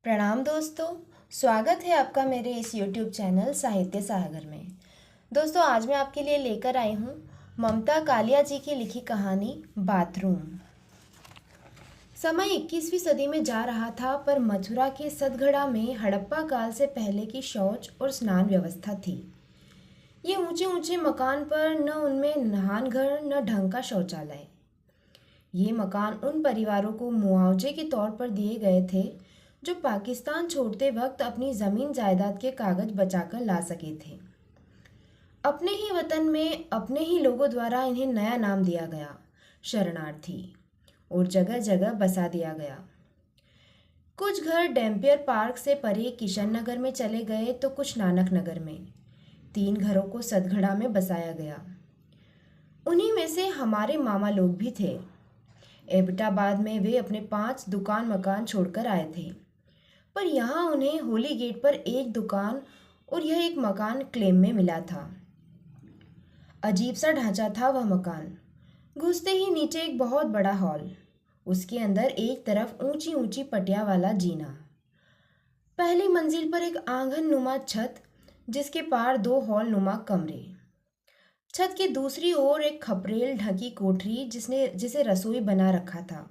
प्रणाम दोस्तों। स्वागत है आपका मेरे इस YouTube चैनल साहित्य सागर में। दोस्तों, आज मैं आपके लिए लेकर आई हूँ ममता कालिया जी की लिखी कहानी बाथरूम। समय 21वीं सदी में जा रहा था, पर मथुरा के सतगढ़ा में हड़प्पा काल से पहले की शौच और स्नान व्यवस्था थी। ये ऊंचे ऊंचे मकान, पर न उनमें नहान घर न ढंग का शौचालय। ये मकान उन परिवारों को मुआवजे के तौर पर दिए गए थे जो पाकिस्तान छोड़ते वक्त अपनी ज़मीन जायदाद के कागज बचाकर ला सके थे। अपने ही वतन में अपने ही लोगों द्वारा इन्हें नया नाम दिया गया, शरणार्थी, और जगह जगह बसा दिया गया। कुछ घर डैम्पियर पार्क से परे किशन नगर में चले गए तो कुछ नानक नगर में। 3 घरों को सतगढ़ा में बसाया गया। उन्हीं में से हमारे मामा लोग भी थे। एबटाबाद में वे अपने 5 दुकान मकान छोड़कर आए थे, पर यहाँ उन्हें होली गेट पर एक दुकान और यह एक मकान क्लेम में मिला था। अजीब सा ढांचा था वह मकान। घुसते ही नीचे एक बहुत बड़ा हॉल, उसके अंदर एक तरफ ऊंची ऊंची पटिया वाला जीना, पहली मंजिल पर एक आंगन नुमा छत, जिसके पार 2 हॉल नुमा कमरे, छत की दूसरी ओर एक खपरेल ढकी कोठरी जिसे रसोई बना रखा था।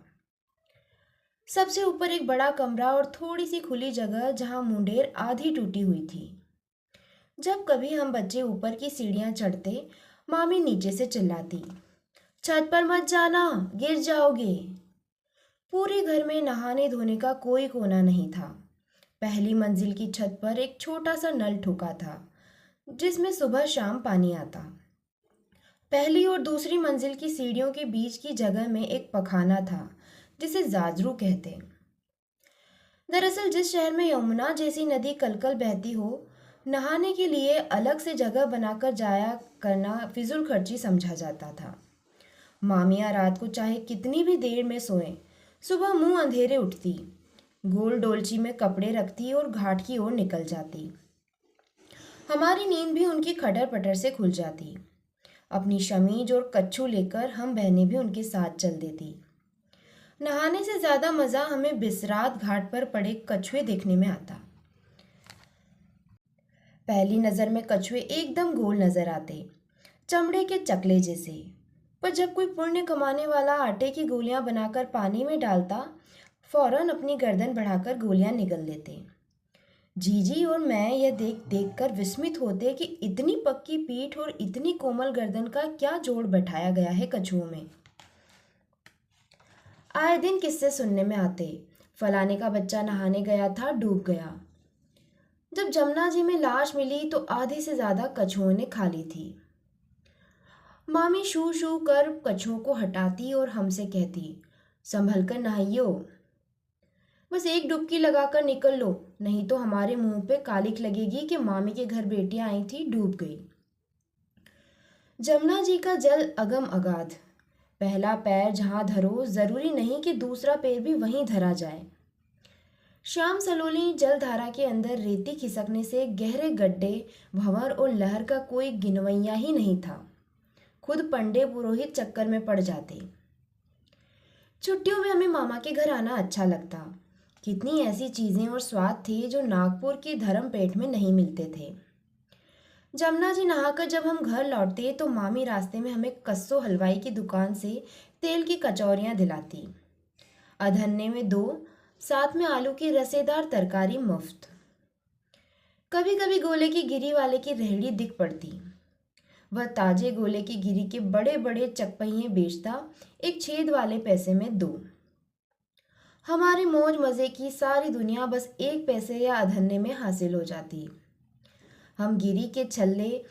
सबसे ऊपर एक बड़ा कमरा और थोड़ी सी खुली जगह जहां मुंडेर आधी टूटी हुई थी। जब कभी हम बच्चे ऊपर की सीढ़ियां चढ़ते, मामी नीचे से चिल्लाती, छत पर मत जाना, गिर जाओगे। पूरे घर में नहाने धोने का कोई कोना नहीं था। पहली मंजिल की छत पर एक छोटा सा नल ठुका था, जिसमें सुबह शाम पानी आता। पहली और दूसरी मंजिल की सीढ़ियों के बीच की जगह में एक पखाना था, जिसे जाजरू कहते। दरअसल जिस शहर में यमुना जैसी नदी कलकल बहती हो, नहाने के लिए अलग से जगह बनाकर जाया करना फिजूल खर्ची समझा जाता था। मामियाँ रात को चाहे कितनी भी देर में सोएं, सुबह मुंह अंधेरे उठती, गोल डोलची में कपड़े रखती और घाट की ओर निकल जाती। हमारी नींद भी उनकी खटर पटर से खुल जाती। अपनी शमीज और कच्छू लेकर हम बहनें भी उनके साथ चल देती। नहाने से ज्यादा मजा हमें बिसरात घाट पर पड़े कछुए देखने में आता। पहली नजर में कछुए एकदम गोल नजर आते, चमड़े के चकले जैसे, पर जब कोई पुण्य कमाने वाला आटे की गोलियां बनाकर पानी में डालता, फौरन अपनी गर्दन बढ़ाकर गोलियां निगल लेते। जीजी और मैं यह देख देख कर विस्मित होते कि इतनी पक्की पीठ और इतनी कोमल गर्दन का क्या जोड़ बैठाया गया है कछुओं में। आए दिन किस्से सुनने में आते, फलाने का बच्चा नहाने गया था, डूब गया। जब जमुना जी में लाश मिली तो आधे से ज्यादा कछुओं ने खा ली थी। मामी शू शू कर कछुओं को हटाती और हमसे कहती, संभल कर नहाइयो, बस एक डुबकी लगाकर निकल लो, नहीं तो हमारे मुंह पे कालिख लगेगी कि मामी के घर बेटियां आई थी, डूब गई। जमुना जी का जल अगम अगाध, पहला पैर जहां धरो जरूरी नहीं कि दूसरा पैर भी वहीं धरा जाए। श्याम सलोनी जलधारा के अंदर रेती खिसकने से गहरे गड्ढे, भंवर और लहर का कोई गिनवैया ही नहीं था। खुद पंडे पुरोहित चक्कर में पड़ जाते। छुट्टियों में हमें मामा के घर आना अच्छा लगता। कितनी ऐसी चीजें और स्वाद थे जो नागपुर की धर्मपेट में नहीं मिलते थे। जमुना जी नहाकर जब हम घर लौटते तो मामी रास्ते में हमें कस्सो हलवाई की दुकान से तेल की कचौरियां दिलाती। अधन्ने में 2, साथ में आलू की रसेदार तरकारी मुफ्त। कभी कभी गोले की गिरी वाले की रेहड़ी दिख पड़ती। वह ताजे गोले की गिरी के बड़े बड़े चकपहिये बेचता, एक छेद वाले पैसे में 2। हमारे मौज मजे की सारी दुनिया बस 1 पैसे या अधन्ने में हासिल हो जाती। हम गिरी के छल्ले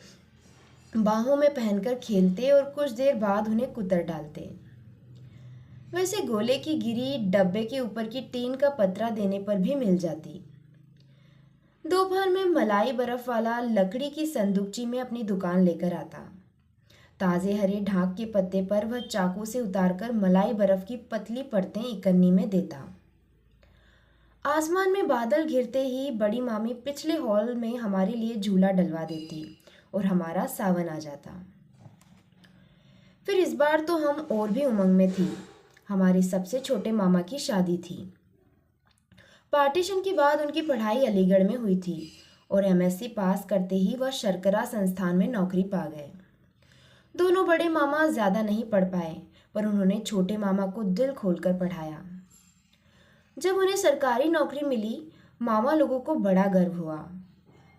बाहों में पहनकर खेलते और कुछ देर बाद उन्हें कुतर डालते। वैसे गोले की गिरी डब्बे के ऊपर की टीन का पतरा देने पर भी मिल जाती। दोपहर में मलाई बर्फ वाला लकड़ी की संदूकची में अपनी दुकान लेकर आता। ताजे हरे ढाक के पत्ते पर वह चाकू से उतारकर मलाई बर्फ की पतली परतें इकन्नी में देता। आसमान में बादल घिरते ही बड़ी मामी पिछले हॉल में हमारे लिए झूला डलवा देती और हमारा सावन आ जाता। फिर इस बार तो हम और भी उमंग में थी। हमारे सबसे छोटे मामा की शादी थी। पार्टीशन के बाद उनकी पढ़ाई अलीगढ़ में हुई थी और एमएससी पास करते ही वह शर्करा संस्थान में नौकरी पा गए। दोनों बड़े मामा ज़्यादा नहीं पढ़ पाए, पर उन्होंने छोटे मामा को दिल खोलकर पढ़ाया। जब उन्हें सरकारी नौकरी मिली, मामा लोगों को बड़ा गर्व हुआ।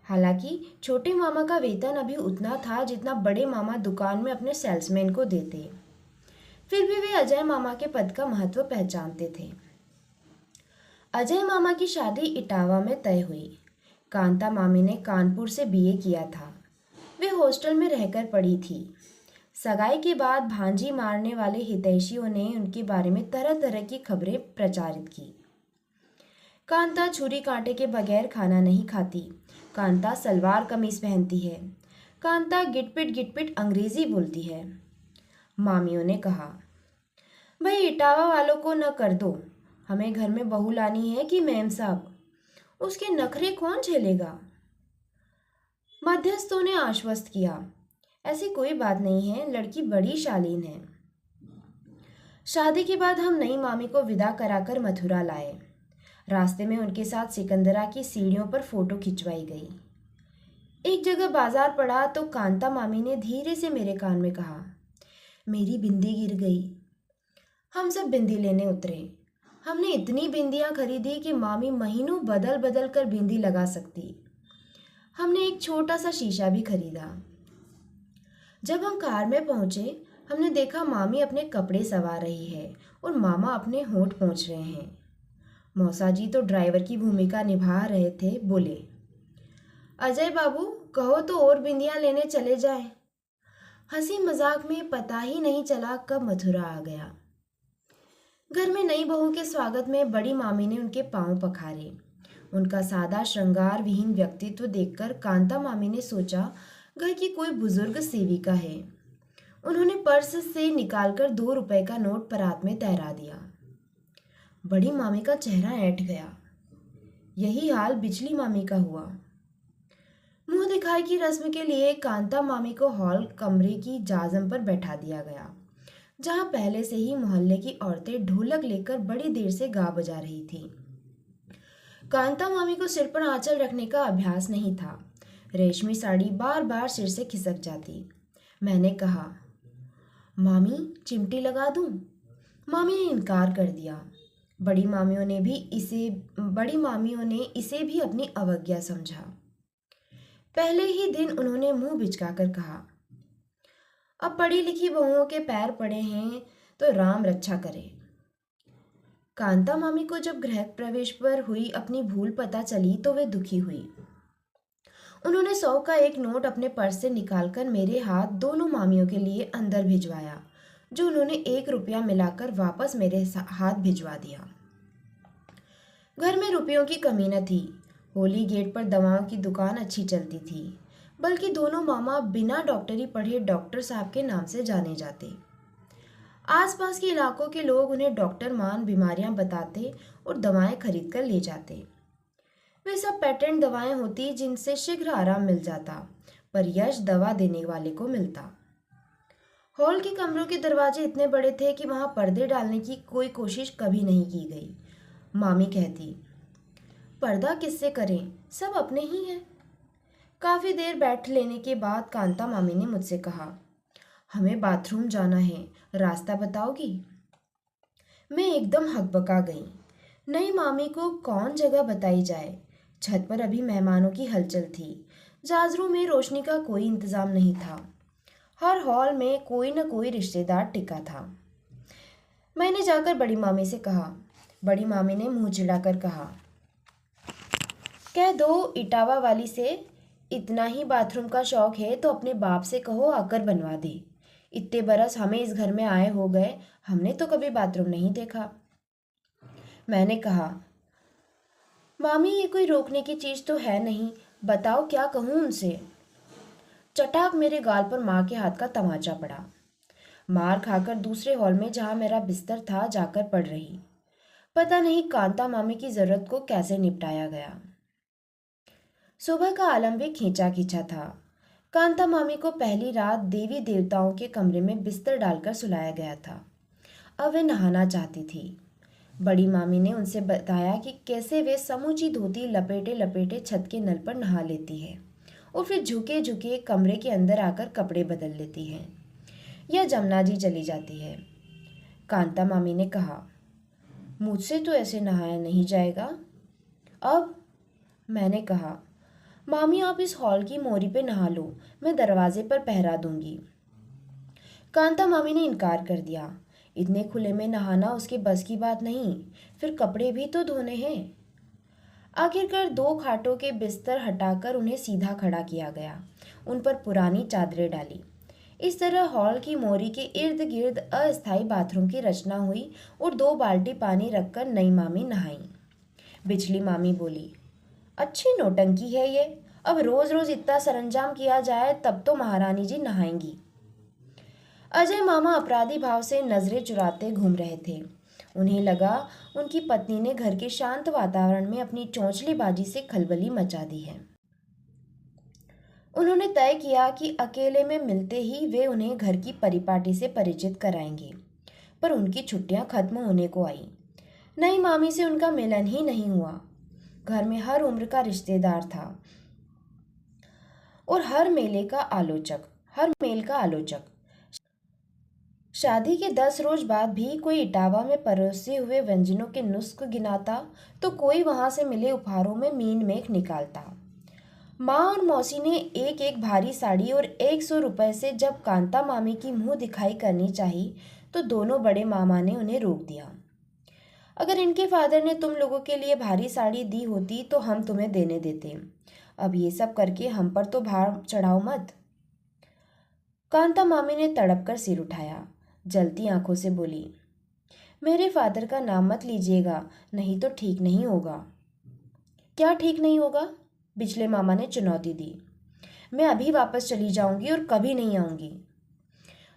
हालांकि छोटे मामा का वेतन अभी उतना था जितना बड़े मामा दुकान में अपने सेल्समैन को देते, फिर भी वे अजय मामा के पद का महत्व पहचानते थे। अजय मामा की शादी इटावा में तय हुई। कांता मामी ने कानपुर से बीए किया था। वे हॉस्टल में रहकर पढ़ी थी। सगाई के बाद भांजी मारने वाले हितैषियों ने उनके बारे में तरह तरह की खबरें प्रचारित की। कांता छुरी कांटे के बगैर खाना नहीं खाती। कांता सलवार कमीज पहनती है। कांता गिटपिट अंग्रेजी बोलती है। मामियों ने कहा, भाई इटावा वालों को न कर दो, हमें घर में बहू लानी है कि मेम साहब, उसके नखरे कौन झेलेगा। मध्यस्थों ने आश्वस्त किया, ऐसी कोई बात नहीं है, लड़की बड़ी शालीन है। शादी के बाद हम नई मामी को विदा कराकर मथुरा लाए। रास्ते में उनके साथ सिकंदरा की सीढ़ियों पर फोटो खिंचवाई गई। एक जगह बाजार पड़ा तो कांता मामी ने धीरे से मेरे कान में कहा, मेरी बिंदी गिर गई। हम सब बिंदी लेने उतरे। हमने इतनी बिंदियां खरीदी कि मामी महीनों बदल बदल कर बिंदी लगा सकती। हमने एक छोटा सा शीशा भी खरीदा। जब हम कार में पहुंचे, हमने देखा मामी अपने कपड़े संवार रही है और मामा अपने होंठ पोंछ रहे हैं। मौसा जी तो ड्राइवर की भूमिका निभा रहे थे। बोले, अजय बाबू कहो तो और बिंदियां लेने चले जाएं। हंसी मजाक में पता ही नहीं चला कब मथुरा आ गया। घर में नई बहू के स्वागत में बड़ी मामी ने उनके पांव पखारे। उनका सादा श्रृंगार विहीन व्यक्तित्व देखकर कांता मामी ने सोचा घर की कोई बुजुर्ग सेविका है। उन्होंने पर्स से निकालकर 2 रुपए का नोट परात में तैरा दिया। बड़ी मामी का चेहरा ऐंठ गया। यही हाल बिचली मामी का हुआ। मुंह दिखाई की रस्म के लिए कांता मामी को हॉल कमरे की जाजम पर बैठा दिया गया, जहां पहले से ही मोहल्ले की औरतें ढोलक लेकर बड़ी देर से गा बजा रही थी। कांता मामी को सिर पर आंचल रखने का अभ्यास नहीं था। रेशमी साड़ी बार बार सिर से खिसक जाती। मैंने कहा, मामी चिमटी लगा दूं? मामी ने इनकार कर दिया। बड़ी मामियों ने इसे भी अपनी अवज्ञा समझा। पहले ही दिन उन्होंने मुंह बिचकाकर कहा, अब पढ़ी लिखी बहुओं के पैर पड़े हैं तो राम रक्षा करे। कांता मामी को जब गृह प्रवेश पर हुई अपनी भूल पता चली तो वे दुखी हुई। उन्होंने 100 का एक नोट अपने पर्स से निकालकर मेरे हाथ दोनों मामियों के लिए अंदर भिजवाया, जो उन्होंने 1 रुपया मिलाकर वापस मेरे हाथ भिजवा दिया। घर में रुपयों की कमी न थी। होली गेट पर दवाओं की दुकान अच्छी चलती थी, बल्कि दोनों मामा बिना डॉक्टरी पढ़े डॉक्टर साहब के नाम से जाने जाते। आसपास के इलाकों के लोग उन्हें डॉक्टर मान बीमारियां बताते और दवाएं खरीद कर ले जाते। वे सब पेटेंट दवाएं होती जिनसे शीघ्र आराम मिल जाता, पर यश दवा देने वाले को मिलता। हॉल के कमरों के दरवाजे इतने बड़े थे कि वहां पर्दे डालने की कोई कोशिश कभी नहीं की गई। मामी कहती, पर्दा किससे करें, सब अपने ही हैं। काफी देर बैठ लेने के बाद कांता मामी ने मुझसे कहा, हमें बाथरूम जाना है, रास्ता बताओगी? मैं एकदम हकबका गई। नई मामी को कौन जगह बताई जाए। छत पर अभी मेहमानों की हलचल थी। जाजरू में रोशनी का कोई इंतजाम नहीं था। हर हॉल में कोई न कोई रिश्तेदार टिका था। मैंने जाकर बड़ी मामी से कहा। बड़ी मामी ने मुंह चिढ़ाकर कहा, कह दो इटावा वाली से, इतना ही बाथरूम का शौक है तो अपने बाप से कहो आकर बनवा दे। इतने बरस हमें इस घर में आए हो गए, हमने तो कभी बाथरूम नहीं देखा। मैंने कहा, मामी ये कोई रोकने की चीज तो है नहीं, बताओ क्या कहूँ उनसे। चटाक मेरे गाल पर माँ के हाथ का तमाचा पड़ा। मार खाकर दूसरे हॉल में जहाँ मेरा बिस्तर था जाकर पड़ रही। पता नहीं कांता मामी की जरूरत को कैसे निपटाया गया। सुबह का आलम भी खींचा खींचा था। कांता मामी को पहली रात देवी देवताओं के कमरे में बिस्तर डालकर सुलाया गया था। अब वे नहाना चाहती थी। बड़ी मामी ने उनसे बताया कि कैसे वे समूची धोती लपेटे लपेटे छत के नल पर नहा लेती है और फिर झुके झुके कमरे के अंदर आकर कपड़े बदल लेती है या जमुना जी चली जाती है। कांता मामी ने कहा, मुझसे तो ऐसे नहाया नहीं जाएगा। अब मैंने कहा, मामी आप इस हॉल की मोरी पे नहा लो, मैं दरवाजे पर पहरा दूंगी। कांता मामी ने इनकार कर दिया। इतने खुले में नहाना उसके बस की बात नहीं, फिर कपड़े भी तो धोने हैं। आखिरकार 2 खाटों के बिस्तर हटाकर उन्हें सीधा खड़ा किया गया, उन पर पुरानी चादरें डाली। इस तरह हॉल की मोरी के इर्द गिर्द अस्थायी बाथरूम की रचना हुई और 2 बाल्टी पानी रखकर नई मामी नहाई। बिजली मामी बोली, अच्छी नौटंकी है ये, अब रोज रोज इतना सरंजाम किया जाए तब तो महारानी जी नहाएंगी। अजय मामा अपराधी भाव से नजरें चुराते घूम रहे थे। उन्हें लगा उनकी पत्नी ने घर के शांत वातावरण में अपनी चौंचलीबाजी से खलबली मचा दी है। उन्होंने तय किया कि अकेले में मिलते ही वे उन्हें घर की परिपाटी से परिचित कराएंगे, पर उनकी छुट्टियां खत्म होने को आई। नई मामी से उनका मिलन ही नहीं हुआ। घर में हर उम्र का रिश्तेदार था और हर मेल का आलोचक। शादी के 10 रोज बाद भी कोई इटावा में परोसे हुए व्यंजनों के नुस्ख गिनाता तो कोई वहां से मिले उपहारों में मीन मेख निकालता। माँ और मौसी ने एक एक भारी साड़ी और 100 रुपए से जब कांता मामी की मुंह दिखाई करनी चाहिए तो दोनों बड़े मामा ने उन्हें रोक दिया। अगर इनके फादर ने तुम लोगों के लिए भारी साड़ी दी होती तो हम तुम्हें देने देते, अब ये सब करके हम पर तो भार चढ़ाओ मत। कांता मामी ने तड़प कर सिर उठाया, जलती आंखों से बोली, मेरे फादर का नाम मत लीजिएगा, नहीं तो ठीक नहीं होगा। क्या ठीक नहीं होगा? बिजले मामा ने चुनौती दी। मैं अभी वापस चली जाऊंगी और कभी नहीं आऊंगी।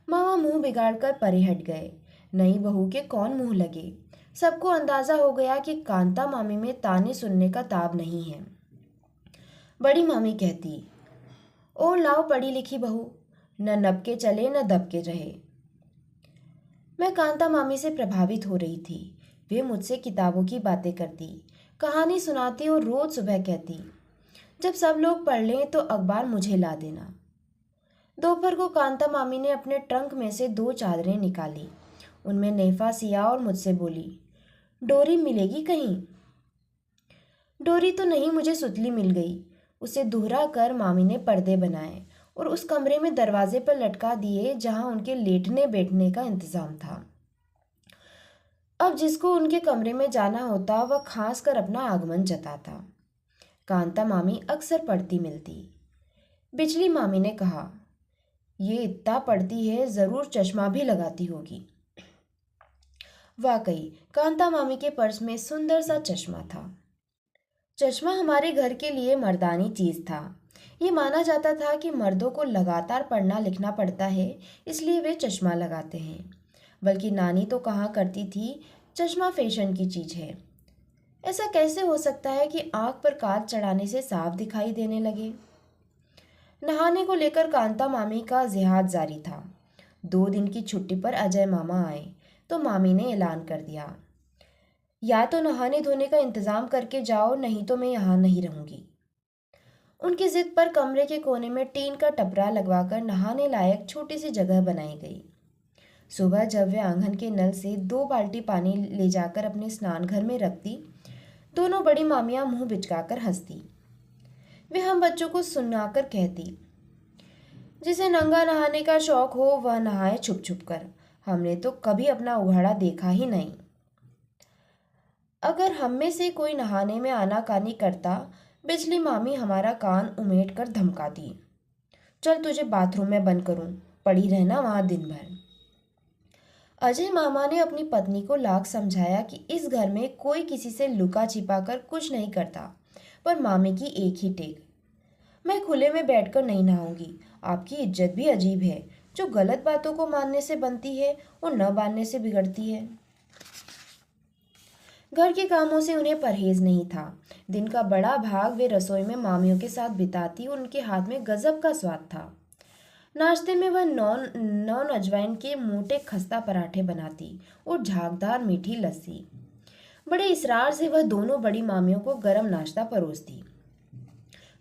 मामा मुंह बिगाड़कर परे हट गए। नई बहू के कौन मुंह लगे। सबको अंदाजा हो गया कि कांता मामी में ताने सुनने का ताब नहीं है। बड़ी मामी कहती, ओ लाओ पढ़ी लिखी बहू, न नब के चले न दब के रहे। मैं कांता मामी से प्रभावित हो रही थी। वे मुझसे किताबों की बातें करती, कहानी सुनाती और रोज सुबह कहती, जब सब लोग पढ़ लें तो अखबार मुझे ला देना। दोपहर को कांता मामी ने अपने ट्रंक में से 2 चादरें निकाली। उनमें नेफा सिया और मुझसे बोली, डोरी मिलेगी कहीं? डोरी तो नहीं, मुझे सुतली मिल गई। उसे दोहरा कर मामी ने पर्दे बनाए और उस कमरे में दरवाजे पर लटका दिए जहां उनके लेटने बैठने का इंतजाम था। अब जिसको उनके कमरे में जाना होता वह खास कर अपना आगमन जताता। कांता मामी अक्सर पढ़ती मिलती। बिजली मामी ने कहा, ये इतना पढ़ती है, जरूर चश्मा भी लगाती होगी। वाकई कांता मामी के पर्स में सुंदर सा चश्मा था। चश्मा हमारे घर के लिए मर्दानी चीज था। ये माना जाता था कि मर्दों को लगातार पढ़ना लिखना पड़ता है, इसलिए वे चश्मा लगाते हैं। बल्कि नानी तो कहा करती थी, चश्मा फैशन की चीज है। ऐसा कैसे हो सकता है कि आंख पर कांच चढ़ाने से साफ दिखाई देने लगे? नहाने को लेकर कांता मामी का जिहाद जारी था। 2 दिन की छुट्टी पर अजय मामा आए तो मामी ने ऐलान कर दिया, या तो नहाने धोने का इंतजाम करके जाओ, नहीं तो मैं यहाँ नहीं रहूंगी। उनकी जिद पर कमरे के कोने में टीन का टपरा लगवाकर नहाने लायक छोटी सी जगह बनाई गई। सुबह जब वे आंगन के नल से 2 बाल्टी पानी ले जाकर अपने स्नान घर में रखती, दोनों बड़ी मामियां मुंह बिचकाकर हंसती। वे हम बच्चों को सुनाकर कहती, जिसे नंगा नहाने का शौक हो वह नहाए छुप छुप कर, हमने तो कभी अपना उघाड़ा देखा ही नहीं। अगर हम में से कोई नहाने में आनाकानी करता, बिजली मामी हमारा कान उमेट कर धमकाती, चल तुझे बाथरूम में बंद करूं, पड़ी रहना वहां दिन भर। अजय मामा ने अपनी पत्नी को लाख समझाया कि इस घर में कोई किसी से लुका छिपा कर कुछ नहीं करता, पर मामी की एक ही टेक, मैं खुले में बैठकर नहीं नहाऊंगी। आपकी इज्जत भी अजीब है, जो गलत बातों को मानने से बनती है और न मानने से बिगड़ती है। घर के कामों से उन्हें परहेज नहीं था। दिन का बड़ा भाग वे रसोई में मामियों के साथ बिताती और उनके हाथ में गजब का स्वाद था। नाश्ते में वह नॉन अजवाइन के मोटे खस्ता पराठे बनाती और झागदार मीठी लस्सी। बड़े इसरार से वह दोनों बड़ी मामियों को गरम नाश्ता परोसती।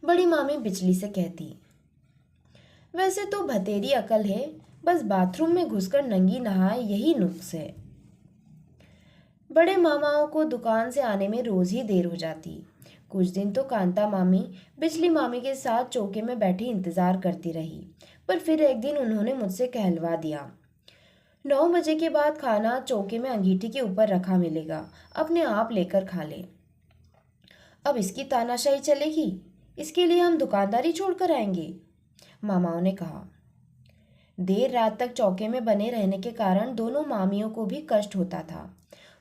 बड़ी मामी बिजली से कहती, वैसे तो भतेरी अकल है, बस बाथरूम में घुसकर नंगी नहाए यही नुक्स है। बड़े मामाओं को दुकान से आने में रोज ही देर हो जाती। कुछ दिन तो कांता मामी बिजली मामी के साथ चौके में बैठी इंतजार करती रही, पर फिर एक दिन उन्होंने मुझसे कहलवा दिया, 9 बजे के बाद खाना चौके में अंगीठी के ऊपर रखा मिलेगा, अपने आप लेकर खा ले। अब इसकी तानाशाही चलेगी, इसके लिए हम दुकानदारी छोड़कर आएंगे, मामाओं ने कहा। देर रात तक चौके में बने रहने के कारण दोनों मामियों को भी कष्ट होता था।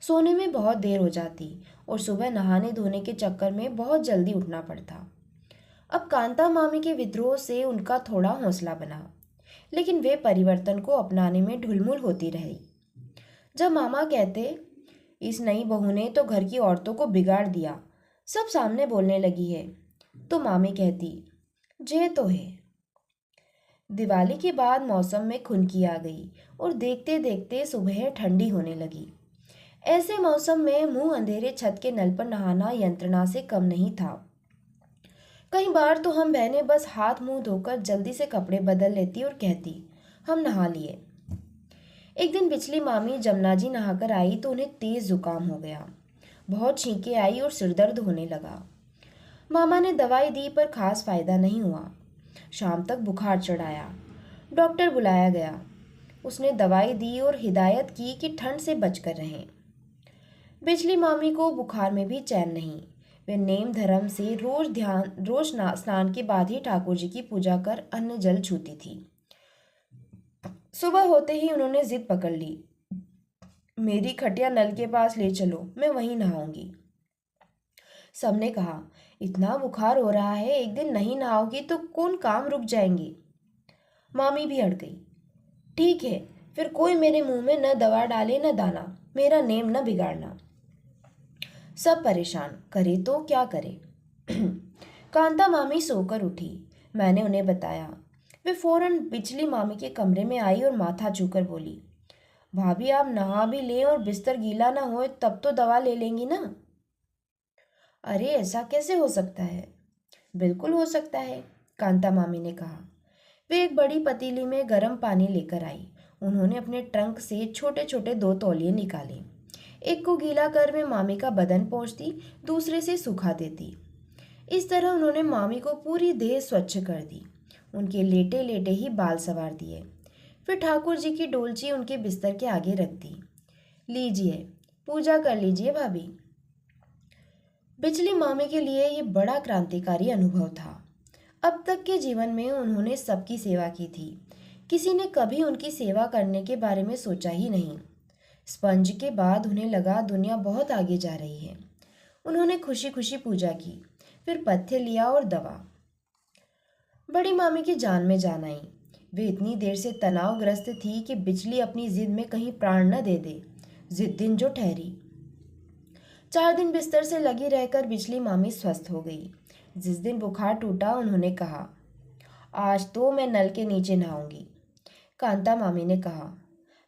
सोने में बहुत देर हो जाती और सुबह नहाने धोने के चक्कर में बहुत जल्दी उठना पड़ता। अब कांता मामी के विद्रोह से उनका थोड़ा हौसला बना, लेकिन वे परिवर्तन को अपनाने में ढुलमुल होती रही। जब मामा कहते, इस नई बहू ने तो घर की औरतों को बिगाड़ दिया, सब सामने बोलने लगी है, तो मामी कहती, जे तो है। दिवाली के बाद मौसम में खुनकी आ गई और देखते देखते सुबह ठंडी होने लगी। ऐसे मौसम में मुंह अंधेरे छत के नल पर नहाना यंत्रणा से कम नहीं था। कई बार तो हम बहनें बस हाथ मुंह धोकर जल्दी से कपड़े बदल लेती और कहती, हम नहा लिए। एक दिन बिचली मामी जमुना जी नहाकर आई तो उन्हें तेज जुकाम हो गया। बहुत छींकें आई और सिरदर्द होने लगा। मामा ने दवाई दी पर खास फायदा नहीं हुआ। शाम तक बुखार चढ़ाया। डॉक्टर बुलाया गया। उसने दवाई दी और हिदायत की कि ठंड से बचकर रहें। बिजली मामी को बुखार में भी चैन नहीं। वे नेम धर्म से रोज स्नान के बाद ही ठाकुर जी की पूजा कर अन्न जल छूती थी। सुबह होते ही उन्होंने जिद पकड़ ली, मेरी खटिया नल के पास ले चलो, मैं वहीं नहाऊंगी। सबने कहा, इतना बुखार हो रहा है, एक दिन नहीं नहाओगी तो कौन काम रुक जाएंगे। मामी भी अड़ गई। ठीक है, फिर कोई मेरे मुंह में न दवा डाले न दाना, मेरा नेम न बिगाड़ना। सब परेशान, करे तो क्या करे। कांता मामी सोकर उठी। मैंने उन्हें बताया। वे फौरन बिजली मामी के कमरे में आई और माथा छूकर बोली, भाभी आप नहा भी लें और बिस्तर गीला ना हो तब तो दवा ले लेंगी ना। अरे ऐसा कैसे हो सकता है। बिल्कुल हो सकता है, कांता मामी ने कहा। वे एक बड़ी पतीली में गर्म पानी लेकर आई। उन्होंने अपने ट्रंक से छोटे छोटे 2 तौलिए निकाले। एक को गीला कर वे मामी का बदन पोंछती, दूसरे से सुखा देती। इस तरह उन्होंने मामी को पूरी देह स्वच्छ कर दी। उनके लेटे लेटे ही बाल संवार दिए। फिर ठाकुर जी की डोलची उनके बिस्तर के आगे रख दी। लीजिए, पूजा कर लीजिए भाभी। बिजली मामी के लिए ये बड़ा क्रांतिकारी अनुभव था। अब तक के जीवन में उन्होंने सबकी सेवा की थी। किसी ने कभी उनकी सेवा करने के बारे में सोचा ही नहीं। स्पंज के बाद उन्हें लगा दुनिया बहुत आगे जा रही है। उन्होंने खुशी खुशी पूजा की, फिर पथ्य लिया और दवा। बड़ी मामी की जान में जान आई। वे इतनी देर से तनावग्रस्त थी कि बिजली अपनी जिद में कहीं प्राण न दे दे। जिद्दिन जो ठहरी। 4 दिन बिस्तर से लगी रहकर बिजली मामी स्वस्थ हो गई। जिस दिन बुखार टूटा उन्होंने कहा, आज तो मैं नल के नीचे नहाऊंगी। कांता मामी ने कहा,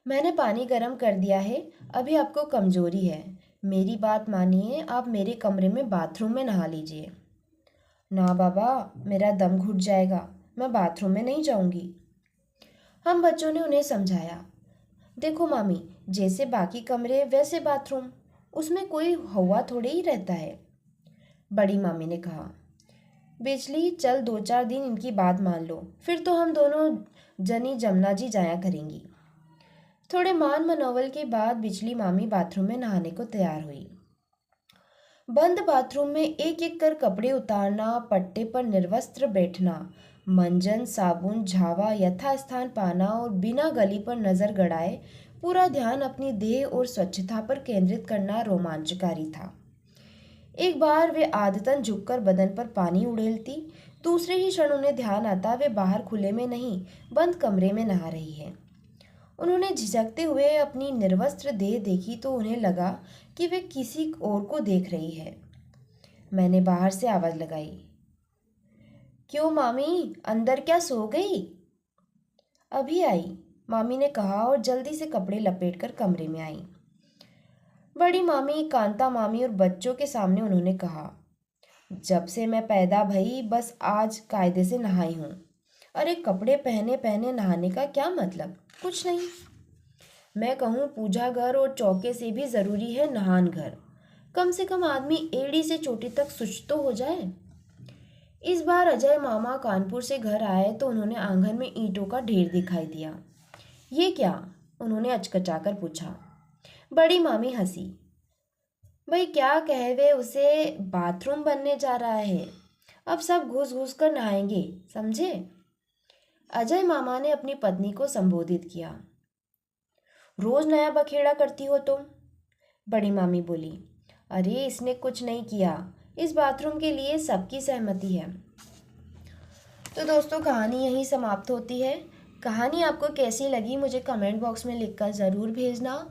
मैंने पानी गर्म कर दिया है, अभी आपको कमजोरी है, मेरी बात मानिए, आप मेरे कमरे में बाथरूम में नहा लीजिए। ना बाबा, मेरा दम घुट जाएगा, मैं बाथरूम में नहीं जाऊंगी। हम बच्चों ने उन्हें समझाया, देखो मामी, जैसे बाकी कमरे वैसे बाथरूम, उसमें कोई हवा थोड़े ही रहता है। बड़ी मामी ने कहा, बिजली चल 2-4 दिन इनकी बात मान लो, फिर तो हम दोनों जनी जमुना जी जाया करेंगी। थोड़े मान मनोवल के बाद बिजली मामी बाथरूम में नहाने को तैयार हुई। बंद बाथरूम में एक एक कर कपड़े उतारना, पट्टे पर निर्वस्त्र बैठना, मंजन साबुन झावा यथास्थान पाना और बिना गली पर नजर गड़ाए पूरा ध्यान अपनी देह और स्वच्छता पर केंद्रित करना रोमांचकारी था। एक बार वे आदतन झुककर बदन पर पानी उड़ेलती, दूसरे ही क्षण उन्हें ध्यान आता वे बाहर खुले में नहीं, बंद कमरे में नहा रही है। उन्होंने झिझकते हुए अपनी निर्वस्त्र देह देखी तो उन्हें लगा कि वे किसी और को देख रही है। मैंने बाहर से आवाज लगाई, क्यों मामी, अंदर क्या सो गई? अभी आई, मामी ने कहा और जल्दी से कपड़े लपेटकर कमरे में आई। बड़ी मामी, कांता मामी और बच्चों के सामने उन्होंने कहा, जब से मैं पैदा भई बस आज कायदे से नहाई हूँ। अरे कपड़े पहने पहने नहाने का क्या मतलब? कुछ नहीं। मैं कहूँ पूजा घर और चौके से भी ज़रूरी है नहान घर। कम से कम आदमी एड़ी से चोटी तक शुचि तो हो जाए। इस बार अजय मामा कानपुर से घर आए तो उन्होंने आंगन में ईंटों का ढेर दिखाई दिया। ये क्या? उन्होंने अचकचाकर पूछा। बड़ी मामी हंसी। भाई क्या कहवे उसे, बाथरूम बनने जा रहा है। अब सब घुस घुस कर नहाएंगे, समझे? अजय मामा ने अपनी पत्नी को संबोधित किया। रोज नया बखेड़ा करती हो तुम? बड़ी मामी बोली। अरे इसने कुछ नहीं किया, इस बाथरूम के लिए सबकी सहमति है। तो दोस्तों कहानी यहीं समाप्त होती है। कहानी आपको कैसी लगी मुझे कमेंट बॉक्स में लिखकर ज़रूर भेजना।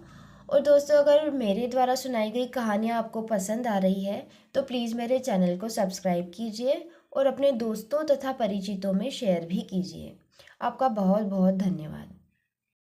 और दोस्तों अगर मेरे द्वारा सुनाई गई कहानियाँ आपको पसंद आ रही है तो प्लीज़ मेरे चैनल को सब्सक्राइब कीजिए और अपने दोस्तों तथा परिचितों में शेयर भी कीजिए। आपका बहुत बहुत धन्यवाद।